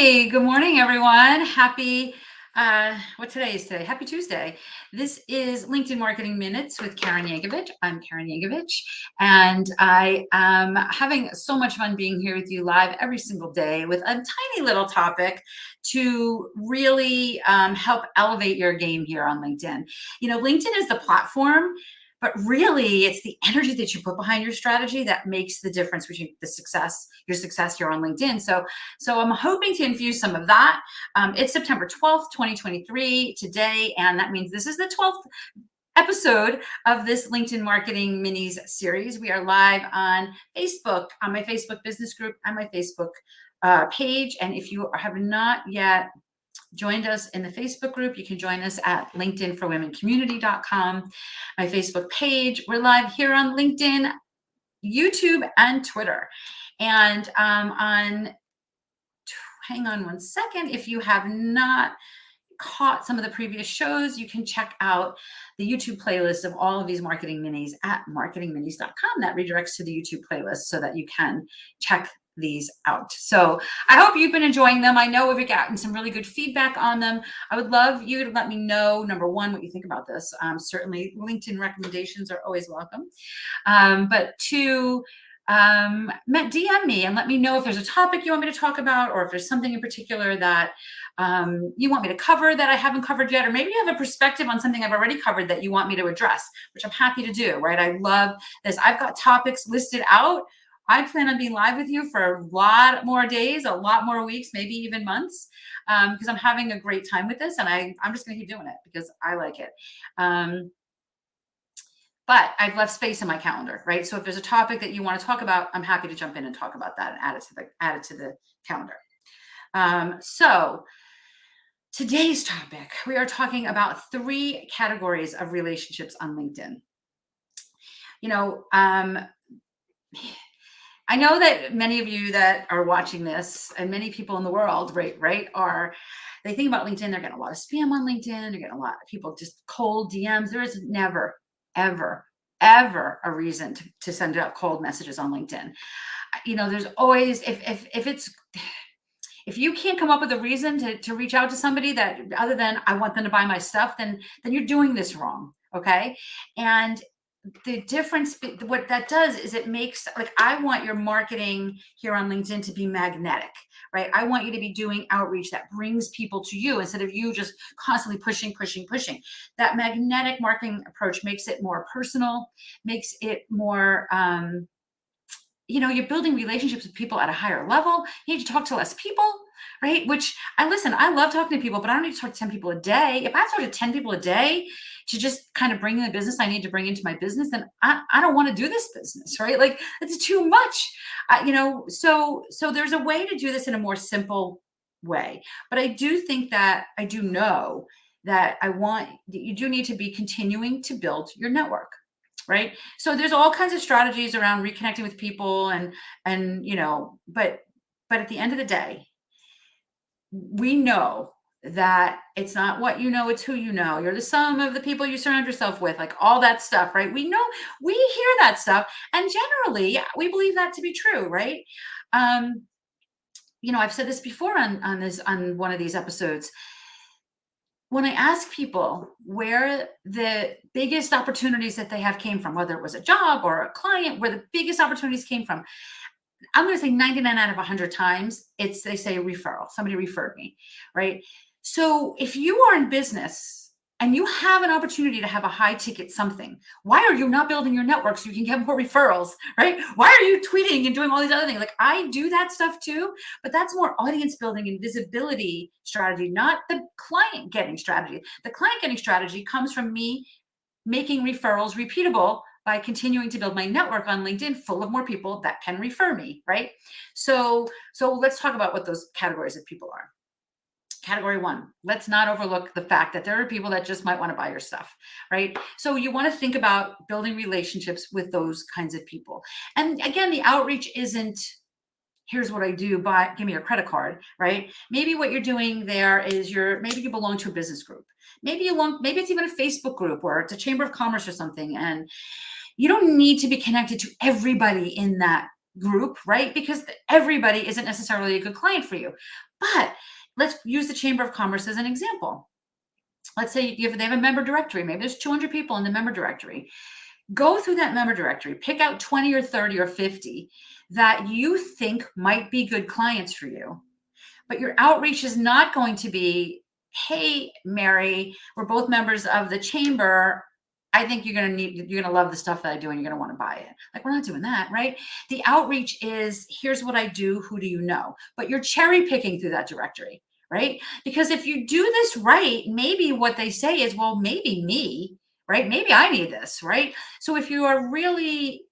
Hey, good morning, everyone. What today is today? Happy Tuesday. This is LinkedIn Marketing Minutes with Karen Yankovich. I'm Karen Yankovich, and I am having so much fun being here with you live every single day with a tiny little topic to really help elevate your game here on LinkedIn. LinkedIn is the platform, but really it's the energy that you put behind your strategy that makes the difference between your success here on LinkedIn. So I'm hoping to infuse some of that. It's September 12th, 2023 today, and that means this is the 12th episode of this LinkedIn Marketing Minis series. We are live on Facebook, on my Facebook business group, and my Facebook page. And if you have not yet joined us in the Facebook group, you can join us at linkedinforwomencommunity.com, my Facebook page. We're live here on LinkedIn, YouTube, and Twitter. And hang on one second. If you have not caught some of the previous shows, you can check out the YouTube playlist of all of these marketing minis at marketingminis.com. That redirects to the YouTube playlist so that you can check these out. So I hope you've been enjoying them. I know we've gotten some really good feedback on them. I would love you to let me know, number one, what you think about this. Certainly LinkedIn recommendations are always welcome. But two, DM me and let me know if there's a topic you want me to talk about, or if there's something in particular that you want me to cover that I haven't covered yet, or maybe you have a perspective on something I've already covered that you want me to address, which I'm happy to do, right? I love this. I've got topics listed out. I plan on being live with you for a lot more days, a lot more weeks, maybe even months, because I'm having a great time with this, and I'm just going to keep doing it because I like it. But I've left space in my calendar, right? So if there's a topic that you want to talk about, I'm happy to jump in and talk about that and add it to the calendar. So today's topic, we are talking about 3 categories of relationships on LinkedIn. I know that many of you that are watching this, and many people in the world, right, they think about LinkedIn, they're getting a lot of spam on LinkedIn, they're getting a lot of people just cold DMs. There is never, ever a reason to send out cold messages on LinkedIn. There's always, if you can't come up with a reason to reach out to somebody that other than I want them to buy my stuff, then you're doing this wrong. Okay. And the difference, what that does is it makes, I want your marketing here on LinkedIn to be magnetic, right? I want you to be doing outreach that brings people to you instead of you just constantly pushing. That magnetic marketing approach makes it more personal, makes it more, you're building relationships with people at a higher level. You need to talk to less people, right? Which I love talking to people, but I don't need to talk to 10 people a day. If I talk to 10 people a day to just kind of bring in the business I need to bring into my business, then I don't want to do this business, right? Like, it's too much, so there's a way to do this in a more simple way. But I do know that you do need to be continuing to build your network. Right. So there's all kinds of strategies around reconnecting with people but at the end of the day, we know that it's not what you know, it's who you know. You're the sum of the people you surround yourself with, like all that stuff, right? We know, we hear that stuff, and generally we believe that to be true, right? I've said this before on one of these episodes. When I ask people where the biggest opportunities that they have came from, whether it was a job or a client, where the biggest opportunities came from, I'm going to say 99 out of 100 times, they say referral. Somebody referred me, right? So if you are in business and you have an opportunity to have a high ticket something, why are you not building your network so you can get more referrals, right? Why are you tweeting and doing all these other things? Like, I do that stuff too, but that's more audience building and visibility strategy, not the client getting strategy. The client getting strategy comes from me making referrals repeatable by continuing to build my network on LinkedIn full of more people that can refer me, right? So let's talk about what those categories of people are. Category 1, let's not overlook the fact that there are people that just might want to buy your stuff, right? So you want to think about building relationships with those kinds of people. And again, the outreach isn't, here's what I do, give me your credit card, right? Maybe what you're doing there is maybe you belong to a business group. Maybe it's even a Facebook group, or it's a chamber of commerce or something. And you don't need to be connected to everybody in that group, right? Because everybody isn't necessarily a good client for you. But let's use the Chamber of Commerce as an example. Let's say they have a member directory. Maybe there's 200 people in the member directory. Go through that member directory, pick out 20 or 30 or 50 that you think might be good clients for you. But your outreach is not going to be, hey, Mary, we're both members of the chamber. I think you're going to love the stuff that I do and you're going to want to buy it. Like, we're not doing that, right? The outreach is, here's what I do. Who do you know? But you're cherry picking through that directory, right? Because if you do this right, maybe what they say is, well, maybe me, right? Maybe I need this, right? So if you are really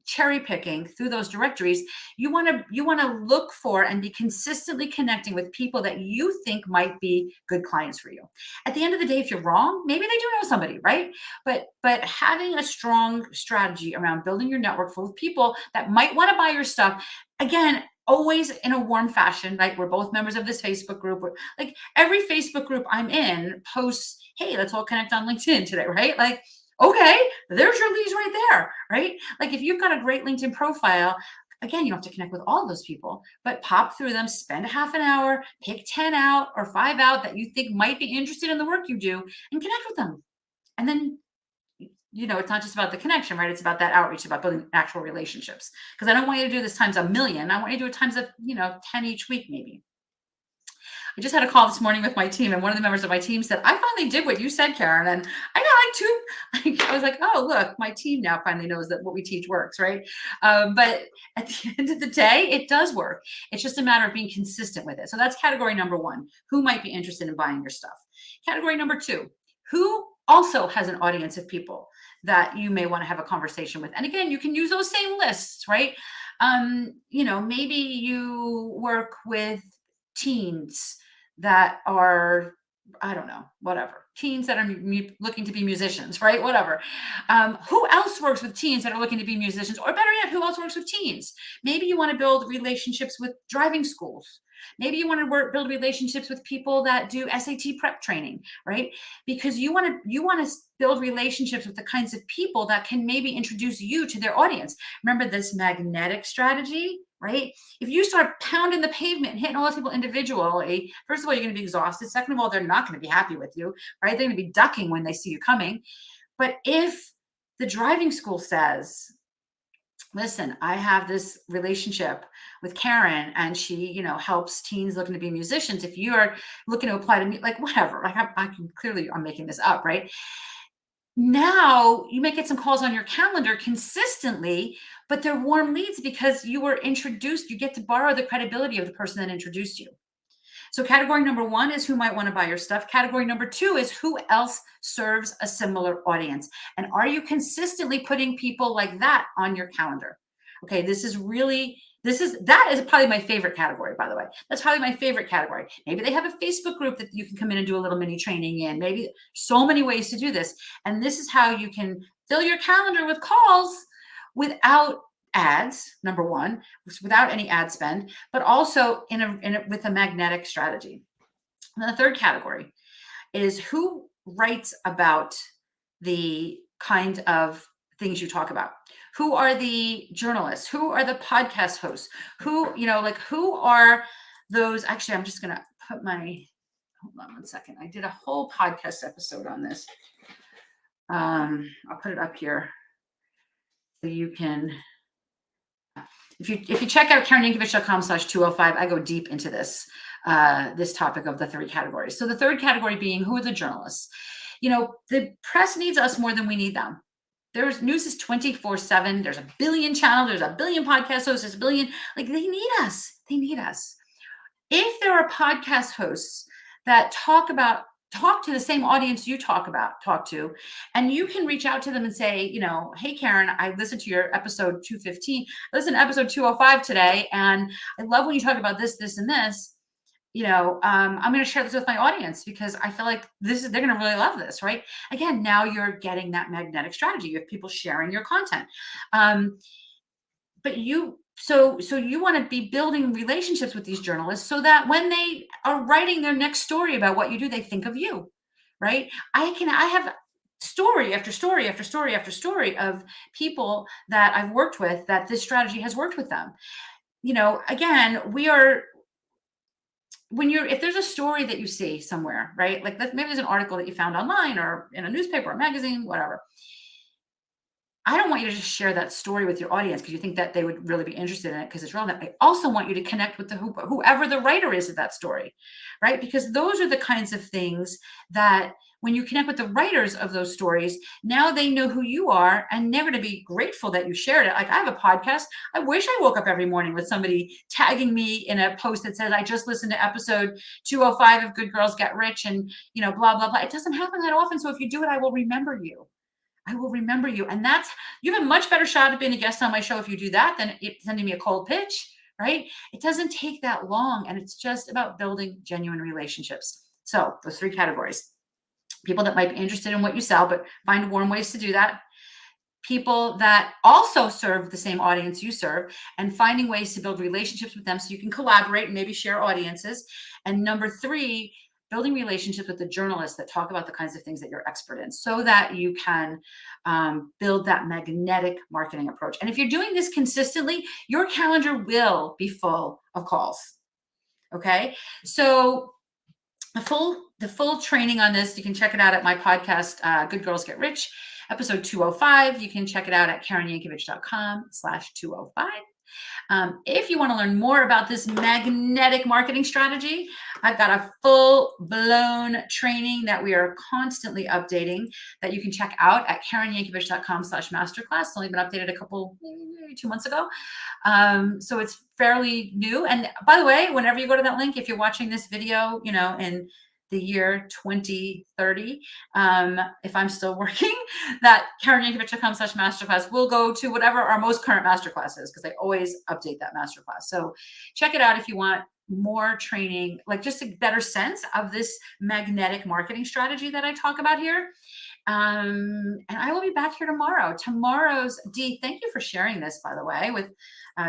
cherry picking through those directories, you want to look for and be consistently connecting with people that you think might be good clients for you. At the end of the day, if you're wrong, maybe they do know somebody, right? But having a strong strategy around building your network full of people that might want to buy your stuff, again, always in a warm fashion. Like, we're both members of this Facebook group. Like, every Facebook group I'm in posts, hey, let's all connect on LinkedIn today, right? Like, okay, there's your leads right there, right? Like, if you've got a great LinkedIn profile, again, you don't have to connect with all of those people, but pop through them, spend a half an hour, pick 10 out or 5 out that you think might be interested in the work you do, and connect with them. And then, it's not just about the connection, right? It's about that outreach, about building actual relationships. Because I don't want you to do this times a million. I want you to do it times of, 10 each week, maybe. I just had a call this morning with my team, and one of the members of my team said, I finally did what you said, Karen. And I got like I was like, oh, look, my team now finally knows that what we teach works, right? But at the end of the day, it does work. It's just a matter of being consistent with it. So that's category number one, who might be interested in buying your stuff. Category number two, who also has an audience of people that you may want to have a conversation with. And again, you can use those same lists, right? Maybe you work with teens that are, I don't know, whatever, teens that are looking to be musicians, right? Whatever. Who else works with teens that are looking to be musicians? Or better yet, who else works with teens? Maybe you want to build relationships with driving schools. Maybe you want to build relationships with people that do SAT prep training, right? Because you want to build relationships with the kinds of people that can maybe introduce you to their audience. Remember this magnetic strategy, right? If you start pounding the pavement and hitting all those people individually, first of all, you're going to be exhausted. Second of all, they're not going to be happy with you, right? They're going to be ducking when they see you coming. But if the driving school says, listen, I have this relationship with Karen and she, helps teens looking to be musicians. If you are looking to apply to me, like, whatever, like, I'm making this up, right? Now you may get some calls on your calendar consistently, but they're warm leads because you were introduced. You get to borrow the credibility of the person that introduced you. So category number one is who might want to buy your stuff. Category number two is who else serves a similar audience. And are you consistently putting people like that on your calendar? Okay, that is probably my favorite category, by the way. That's probably my favorite category. Maybe they have a Facebook group that you can come in and do a little mini training in. Maybe so many ways to do this. And this is how you can fill your calendar with calls without ads, number one, without any ad spend, but also with a magnetic strategy. And then the third category is who writes about the kind of things you talk about. Who are the journalists? Who are the podcast hosts? Who are those? Actually, I'm just going to hold on one second. I did a whole podcast episode on this. I'll put it up here so you can, if you check out KarenYankovich.com/205, I go deep into this topic of the three categories. So the third category being, who are the journalists? The press needs us more than we need them. There's news is 24/7. There's a billion channels. There's a billion podcast hosts. There's a billion, like, they need us. They need us. If there are podcast hosts that talk to the same audience you talk to, and you can reach out to them and say, hey, Karen, I listened to your episode 215. I listened to episode 205 today, and I love when you talk about this, this, and this. I'm going to share this with my audience because I feel like they're going to really love this, right? Again, now you're getting that magnetic strategy. You have people sharing your content. But you want to be building relationships with these journalists so that when they are writing their next story about what you do, they think of you, right? I have story after story after story after story of people that I've worked with that this strategy has worked with them. Again, if there's a story that you see somewhere, right? Like maybe there's an article that you found online or in a newspaper or magazine, whatever. I don't want you to just share that story with your audience because you think that they would really be interested in it because it's relevant. I also want you to connect with whoever the writer is of that story, right? Because those are the kinds of things that when you connect with the writers of those stories, now they know who you are and they're going to be grateful that you shared it. Like I have a podcast. I wish I woke up every morning with somebody tagging me in a post that says, I just listened to episode 205 of Good Girls Get Rich and, blah, blah, blah. It doesn't happen that often. So if you do it, I will remember you. I will remember you. And you have a much better shot at being a guest on my show if you do that than sending me a cold pitch, right? It doesn't take that long. And it's just about building genuine relationships. So those 3 categories: people that might be interested in what you sell, but find warm ways to do that. People that also serve the same audience you serve and finding ways to build relationships with them so you can collaborate and maybe share audiences. And number 3, building relationships with the journalists that talk about the kinds of things that you're expert in so that you can build that magnetic marketing approach. And if you're doing this consistently, your calendar will be full of calls. Okay. So the full training on this, you can check it out at my podcast, Good Girls Get Rich, episode 205. You can check it out at KarenYankovich.com/205. If you want to learn more about this magnetic marketing strategy, I've got a full-blown training that we are constantly updating that you can check out at KarenYankovich.com/masterclass. It's only been updated maybe 2 months ago. So it's fairly new. And by the way, whenever you go to that link, if you're watching this video, in the year 2030, if I'm still working, that KarenYankovich.com/masterclass will go to whatever our most current masterclass is, because I always update that masterclass. So check it out if you want more training, like just a better sense of this magnetic marketing strategy that I talk about here. And I will be back here tomorrow. Tomorrow's Dee, thank you for sharing this, by the way, with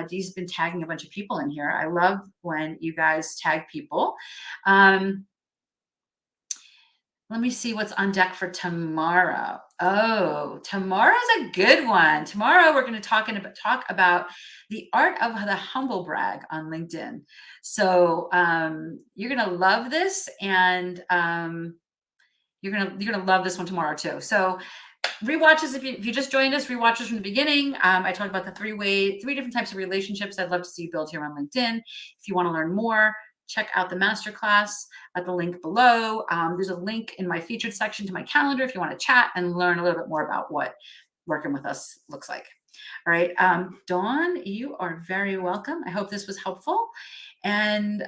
Dee's been tagging a bunch of people in here. I love when you guys tag people. Let me see what's on deck for tomorrow. Oh, tomorrow's a good one. Tomorrow we're going to talk about the art of the humble brag on LinkedIn. So you're going to love this, and you're gonna love this one tomorrow too. So rewatches, if you just joined us, rewatches from the beginning. I talked about the 3 different types of relationships I'd love to see you build here on LinkedIn. If you want to learn more, check out the masterclass at the link below. There's a link in my featured section to my calendar if you want to chat and learn a little bit more about what working with us looks like. All right, Dawn, you are very welcome. I hope this was helpful. And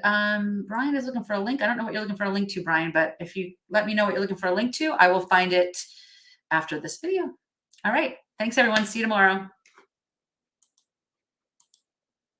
Brian is looking for a link. I don't know what you're looking for a link to, Brian, but if you let me know what you're looking for a link to, I will find it after this video. All right. Thanks, everyone. See you tomorrow.